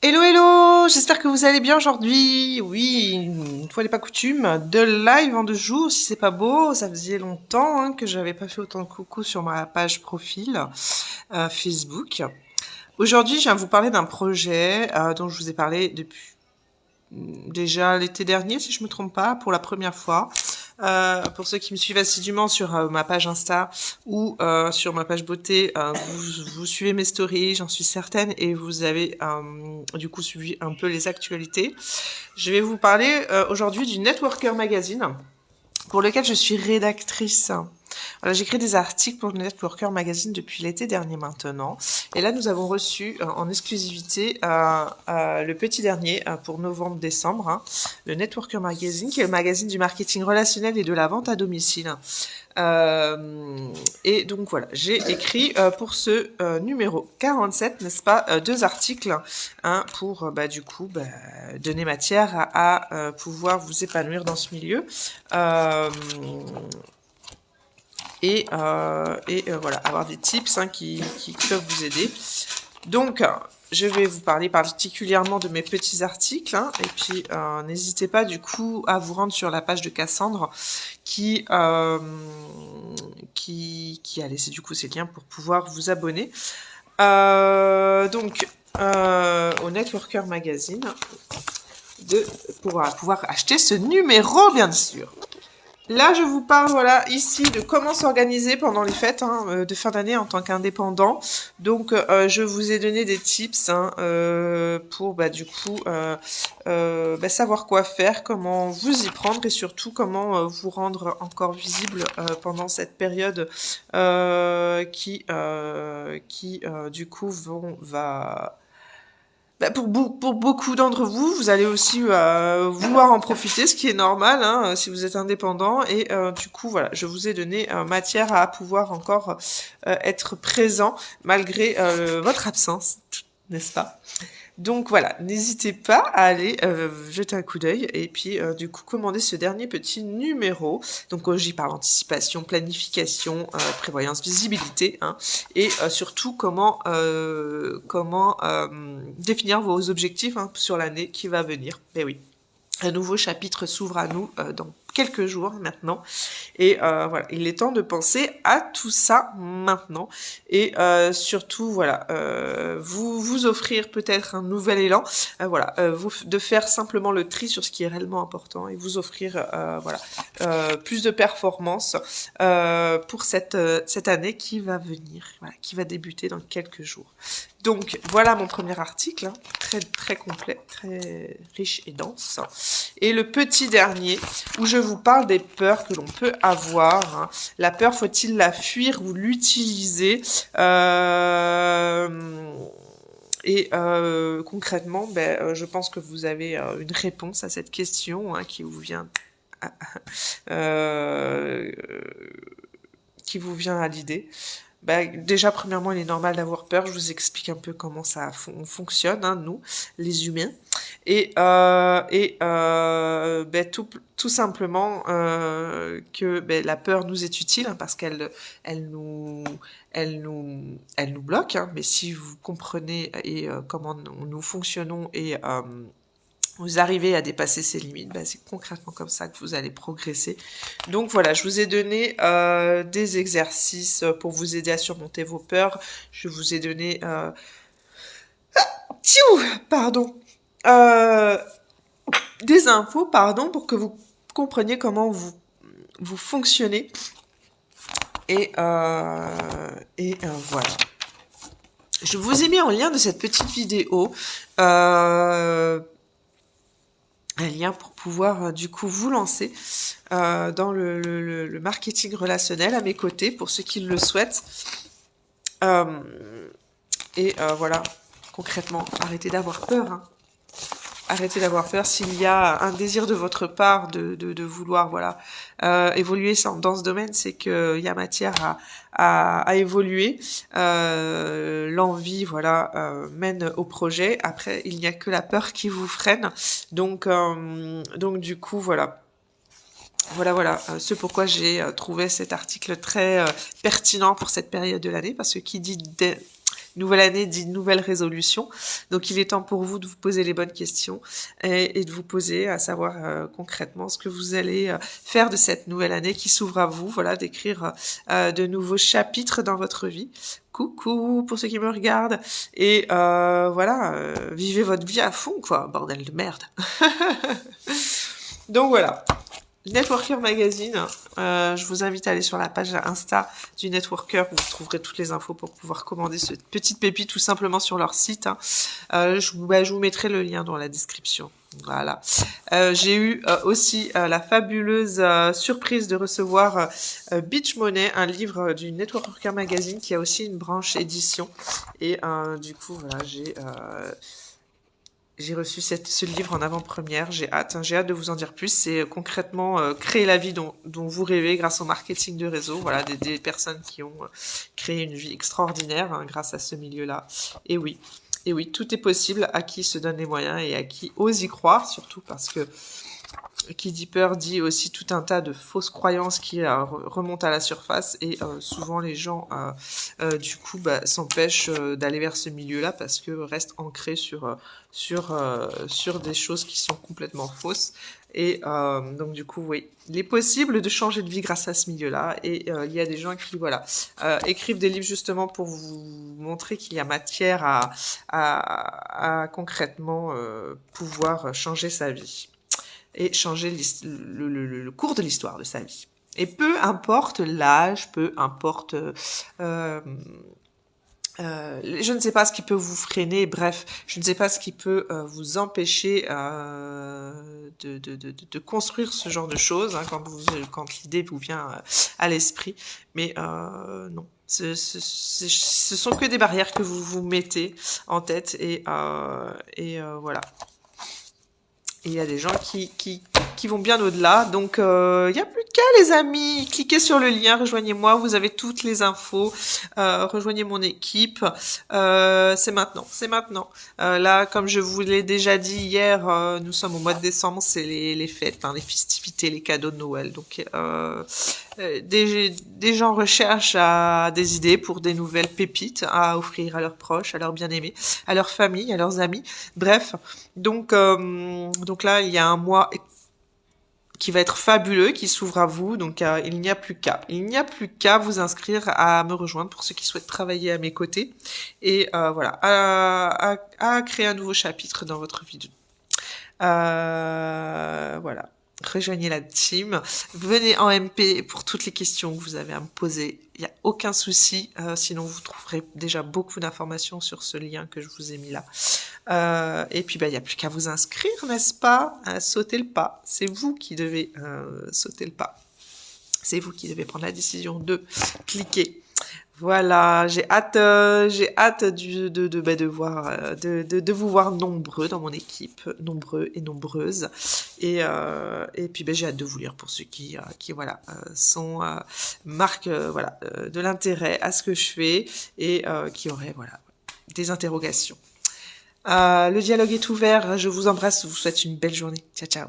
Hello, hello, j'espère que vous allez bien aujourd'hui. Oui, une fois n'est pas coutume, de live en 2 jours, si c'est pas beau. Ça faisait longtemps que j'avais pas fait autant de coucou sur ma page profil Facebook. Aujourd'hui, je viens vous parler d'un projet dont je vous ai parlé depuis déjà l'été dernier, si je me trompe pas, pour la première fois. Pour ceux qui me suivent assidûment sur ma page Insta ou sur ma page beauté, vous suivez mes stories, j'en suis certaine, et vous avez du coup suivi un peu les actualités. Je vais vous parler aujourd'hui du Networker Magazine, pour lequel je suis rédactrice. Voilà, j'écris des articles pour le Networker Magazine depuis l'été dernier maintenant. Et là, nous avons reçu en exclusivité le petit dernier pour novembre-décembre, le Networker Magazine, qui est le magazine du marketing relationnel et de la vente à domicile. Et donc voilà, j'ai écrit pour ce numéro 47, n'est-ce pas, 2 articles pour du coup donner matière à pouvoir vous épanouir dans ce milieu. Voilà, avoir des tips qui peuvent vous aider. Donc, je vais vous parler particulièrement de mes petits articles, et puis n'hésitez pas du coup à vous rendre sur la page de Cassandre qui a laissé du coup ces liens pour pouvoir vous abonner. Au Networker Magazine, pour pouvoir acheter ce numéro, bien sûr. Là, je vous parle, voilà, ici, de comment s'organiser pendant les fêtes de fin d'année en tant qu'indépendant. Donc, je vous ai donné des tips pour, du coup, savoir quoi faire, comment vous y prendre et surtout comment vous rendre encore visible pendant cette période qui du coup, pour beaucoup d'entre vous, vous allez aussi vouloir en profiter, ce qui est normal si vous êtes indépendant. Et du coup, voilà, je vous ai donné matière à pouvoir encore être présent malgré votre absence, n'est-ce pas ? Donc voilà, n'hésitez pas à aller jeter un coup d'œil et puis du coup commander ce dernier petit numéro. Donc j'y parle anticipation, planification, prévoyance, visibilité, et surtout comment définir vos objectifs sur l'année qui va venir. Mais oui, un nouveau chapitre s'ouvre à nous dans quelques jours maintenant. Et voilà, il est temps de penser à tout ça maintenant. Et surtout, voilà, vous offrir peut-être un nouvel élan. De faire simplement le tri sur ce qui est réellement important et vous offrir plus de performance pour cette année qui va venir, voilà, qui va débuter dans quelques jours. Donc voilà mon premier article, très très complet, très riche et dense. Et le petit dernier où je vous parle des peurs que l'on peut avoir. La peur, faut-il la fuir ou l'utiliser concrètement, je pense que vous avez une réponse à cette question qui vous vient à l'idée. Déjà, premièrement, il est normal d'avoir peur. Je vous explique un peu comment ça fonctionne, nous, les humains. Et tout simplement que la peur nous est utile parce qu'elle nous bloque. Mais si vous comprenez comment nous fonctionnons et vous arrivez à dépasser ces limites, c'est concrètement comme ça que vous allez progresser. Donc voilà, je vous ai donné des exercices pour vous aider à surmonter vos peurs. Je vous ai donné des infos, pour que vous compreniez comment vous fonctionnez. Et voilà. Je vous ai mis en lien de cette petite vidéo un lien pour pouvoir du coup vous lancer dans le marketing relationnel à mes côtés pour ceux qui le souhaitent. Voilà, concrètement, arrêtez d'avoir peur. Arrêtez d'avoir peur. S'il y a un désir de votre part de vouloir évoluer dans ce domaine, c'est qu'il y a matière à évoluer. L'envie mène au projet. Après, il n'y a que la peur qui vous freine. Donc du coup, voilà. Ce pourquoi j'ai trouvé cet article très pertinent pour cette période de l'année, parce que qui dit Nouvelle année dit nouvelle résolution. Donc il est temps pour vous de vous poser les bonnes questions et de vous poser à savoir concrètement ce que vous allez faire de cette nouvelle année qui s'ouvre à vous. Voilà, d'écrire de nouveaux chapitres dans votre vie. Coucou pour ceux qui me regardent. Et voilà, vivez votre vie à fond, quoi. Bordel de merde. Donc voilà. Networker Magazine, je vous invite à aller sur la page Insta du Networker où vous trouverez toutes les infos pour pouvoir commander cette petite pépite tout simplement sur leur site. Je vous mettrai le lien dans la description. Voilà. J'ai eu aussi la fabuleuse surprise de recevoir Beach Money, un livre du Networker Magazine qui a aussi une branche édition. Et du coup, voilà, j'ai reçu ce livre en avant-première. J'ai hâte de vous en dire plus. C'est concrètement créer la vie dont vous rêvez grâce au marketing de réseau. Voilà, des personnes qui ont créé une vie extraordinaire grâce à ce milieu-là. Et oui, tout est possible à qui se donne les moyens et à qui ose y croire, surtout parce que qui dit peur dit aussi tout un tas de fausses croyances qui remontent à la surface et souvent les gens du coup s'empêchent d'aller vers ce milieu-là parce que restent ancrés sur des choses qui sont complètement fausses. Et donc du coup, oui, il est possible de changer de vie grâce à ce milieu-là. Et il y a des gens qui, voilà, écrivent des livres justement pour vous montrer qu'il y a matière à concrètement pouvoir changer sa vie et changer le cours de l'histoire de sa vie. Et peu importe l'âge, peu importe... je ne sais pas ce qui peut vous freiner, bref, je ne sais pas ce qui peut vous empêcher de construire ce genre de choses quand l'idée vous vient à l'esprit. Mais non, ce sont que des barrières que vous vous mettez en tête et voilà. Et il y a des gens qui vont bien au-delà. Donc, il n'y a plus qu'à, les amis. Cliquez sur le lien, rejoignez-moi. Vous avez toutes les infos. Rejoignez mon équipe. C'est maintenant. Là, comme je vous l'ai déjà dit hier, nous sommes au mois de décembre. C'est les fêtes, les festivités, les cadeaux de Noël. Donc, des gens recherchent des idées pour des nouvelles pépites à offrir à leurs proches, à leurs bien-aimés, à leur famille, à leurs amis. Bref, donc là, il y a un mois qui va être fabuleux, qui s'ouvre à vous. Donc, il n'y a plus qu'à vous inscrire à me rejoindre pour ceux qui souhaitent travailler à mes côtés. Et voilà, à créer un nouveau chapitre dans votre vie. Voilà. Rejoignez la team, venez en MP pour toutes les questions que vous avez à me poser, il n'y a aucun souci, sinon vous trouverez déjà beaucoup d'informations sur ce lien que je vous ai mis là. Et puis il n'y a plus qu'à vous inscrire, n'est-ce pas? Sautez le pas, c'est vous qui devez sauter le pas, c'est vous qui devez prendre la décision de cliquer. Voilà, j'ai hâte de vous voir nombreux dans mon équipe, nombreux et nombreuses, et puis j'ai hâte de vous lire pour ceux qui voilà marquent voilà de l'intérêt à ce que je fais et qui auraient voilà des interrogations. Le dialogue est ouvert. Je vous embrasse, je vous souhaite une belle journée. Ciao ciao.